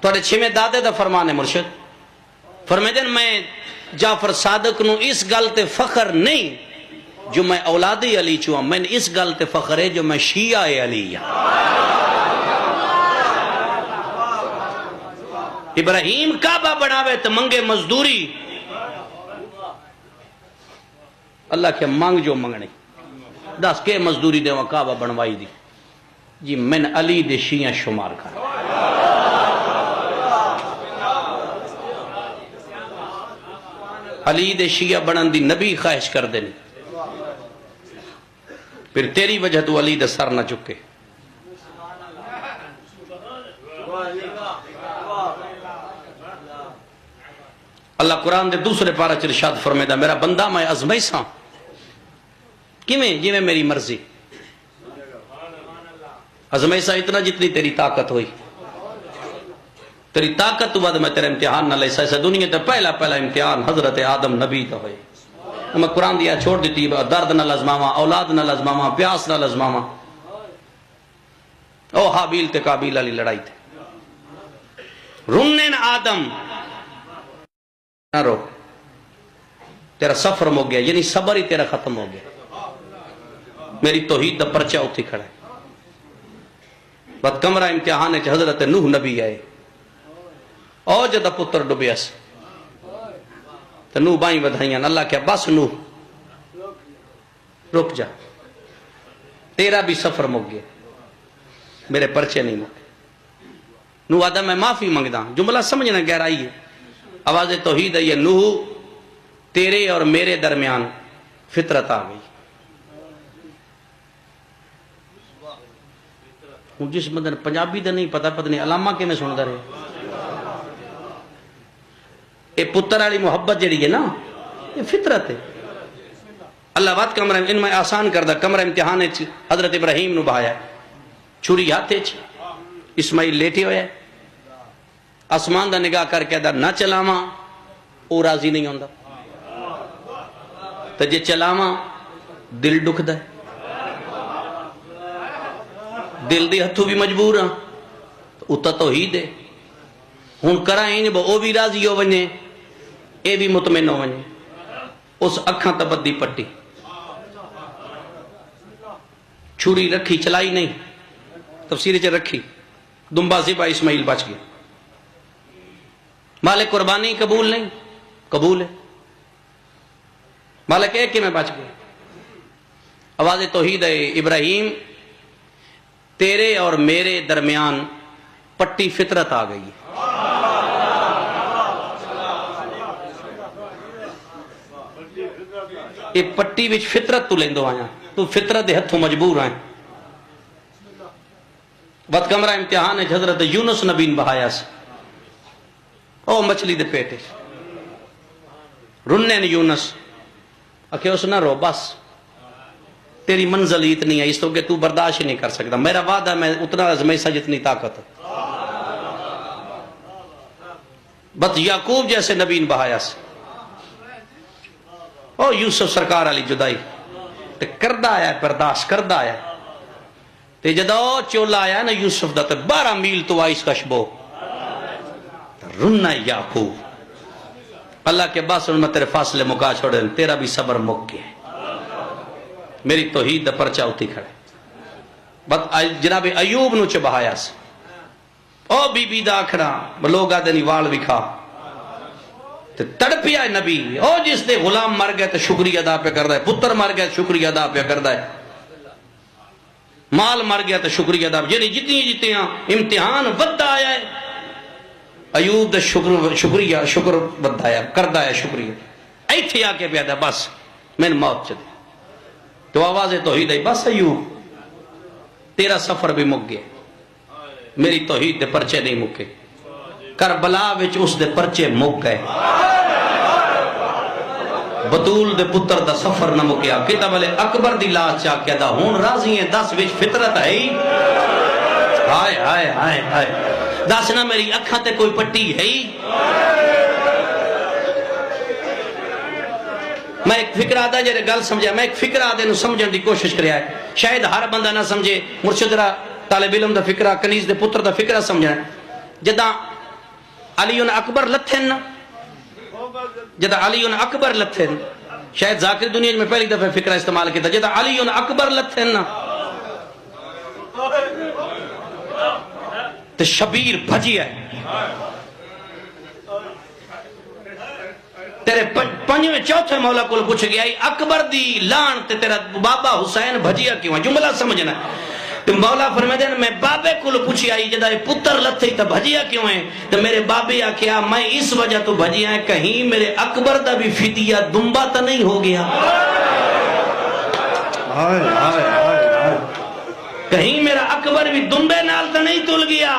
تھوڑے چھویں دادے دا فرمان ہے مرشد فرمیدن میں جعفر صادق نو اس گل تے فخر نہیں جو میں اولادی علی چوہاں، میں اس گل تے فخر ہے جو میں شیعہ علی ہاں۔ ابراہیم کعبہ بناوے تو منگے مزدوری، اللہ کے مانگ جو منگنے دس کے مزدوری دے وہاں کعبہ بنوائی دی جی من علی دے شیعہ شمار کر علی دے شیعہ بنن دی نبی خواہش کر دینی، پھر تیری وجہ تو علی دے سر نہ چکے۔ اللہ قرآن دے دوسرے پارہ چ ارشاد فرمیدا میرا بندہ میں ازمائی ساں کیویں جی میں میری مرضی ازمائی ساں اتنا جتنی تیری طاقت ہوئی، تیری طاقت تو بعد میں تیرے امتحان نہ لے سا دنیا تے پہلا امتحان حضرت آدم نبی تو ہوئے، میں قرآن دیا چھوڑ دیتی درد نہ لزماما، اولاد نہ لزماما، پیاس نہ لزماما۔ او حابیل تے قابیل علی لڑائی تھے، رنن آدم نہ رو تیرا سفر مو گیا، یعنی صبر ہی تیرا ختم ہو گیا۔ میری توحید دا پرچہ اتھی کھڑا ہے۔ بد کمرہ امتحان ہے حضرت نوح نبی آئے او جدہ پتر ڈبیس تو نوح بائیں بدھائیاں اللہ کیا بس نوح رک جا تیرا بھی سفر مک گیا، میرے پرچے نہیں مکے۔ نوح آدھا میں معافی منگدا، جملہ سمجھنا گہرائی ہے، آواز توحید ہے یہ نوح تیرے اور میرے درمیان فطرت آ گئی۔ جس مدن پنجابی دا نہیں پتا پتہ نہیں علامہ کے میں سن دا رہے اے پتر علی محبت جڑی ہے نا یہ فطرت ہے۔ اللہ بات کمرہ ان میں آسان کردہ کمرہ امتحان حضرت ابراہیم نو بہایا چھری ہاتھے اسماعیل لیٹے ہوئے آسمان دا نگاہ کر کے دا نہ چلاواں او راضی نہیں ہوندا تو جے چلاواں دل دکھ دا دل دی ہتھوں بھی مجبور ہاں اتا توحید ہے ہن کرائیں وہ او بھی راضی ہو ونے اے بھی مطمئن ہو ونے اس اکھاں تبدی پٹی چھری رکھی چلائی نہیں تفسیر چ رکھی دمبا زبا اسماعیل بچ گیا۔ مالک قربانی قبول نہیں قبول ہے، مالک ایک کہ میں بچ گیا۔ آواز توحید ہے ابراہیم تیرے اور میرے درمیان پٹی فطرت آ گئی ہے۔ یہ پٹی وچ فطرت تو لیندو آیا تو فطرت دے ہتھوں مجبور آئیں۔ بد کمرہ امتحان ہے حضرت یونس نبی بہایا سے او مچھلی دے پیٹے رنن یونس اکھے اس نہ رو بس تیری منزل اتنی ہے اس تو کہ تو برداشت نہیں کر سکتا، میرا وعدہ میں اتنا ازمائشہ جتنی طاقت ہے۔ بس یعقوب جیسے نبی بہایا سے او یوسف سرکار علی جدائی تے کردہ آیا برداشت کردہ آیا تے جدہ چولا آیا نا یوسف دا تے 12 میل تو آئیس کا شبو رنہ یعقوب اللہ کے باس میں تیرے فاصلے مکا چھوڑے تیرا بھی صبر مک گیا، میری توحید دا پرچہ ہوتی کھڑے۔ بس جناب ایوب نو چ بہایا سے او بی بی دا آکھڑا لوگ آدھے نہیں وال بھی کھا تے تڑپیا نبی او جس دے غلام مر گئے تے شکریہ ادا پہ کر دا ہے، پتر مر گئے شکریہ ادا پہ کر دا ہے، مال مر گیا تے شکریہ ادا یعنی جتنی جتنی امتحان ودہ آیا ہے ایوب دا شکر ودہ آیا کردہ ہے شکریہ ایتھے آ کے پیادا بس میں نے موت چلے تو آواز توحید ہے بس ایوب تیرا سفر بھی مک گیا، میری توحید دے پرچے نہیں مکے، کربلا وچ اس دے پرچے مک گئے، بطول دے پتر دا سفر نہ مکیا، کتاب علی اکبر دی لاش چاہ کیا دا ہون راضی ہیں 10 وچ فطرت ہے ہی ہائے ہائے ہائے ہائے 10 نہ میری اکھاں تے کوئی پٹی ہے ہی۔ میں ایک فکر آدھا جیرے گل سمجھا میں ایک فکر آدھے نو سمجھن دی کوشش کریا ہے، شاید ہر بندہ نہ سمجھے، مرشد طالب علم دا فکرہ کنیز دے پتر دا فکرہ سمجھنا ہے۔ جدہ علی اکبر لتھن نا جدا علی اکبر لتھن شاید ذاکر دنیا میں پہلی دفعہ فکرہ استعمال کیتا جدا علی اکبر لتھن نا تو شبیر بھجی ہے تیرے پنجویں چوتھے مولا کو پوچھ گیا اکبر دی لان تے تیرا بابا حسین بھجیا کیوں ہے جملہ سمجھنا تو مولا فرمائے میں بابے کو پوچھی آئی جدا پتر لتھے تو بھجیا کیوں ہے تو میرے بابے آکھیا میں اس وجہ تو بھجیا ہے کہیں میرے اکبر دا بھی فدیہ دمبا تا نہیں ہو گیا کہیں میرا اکبر بھی دمبے نال تا نہیں تل گیا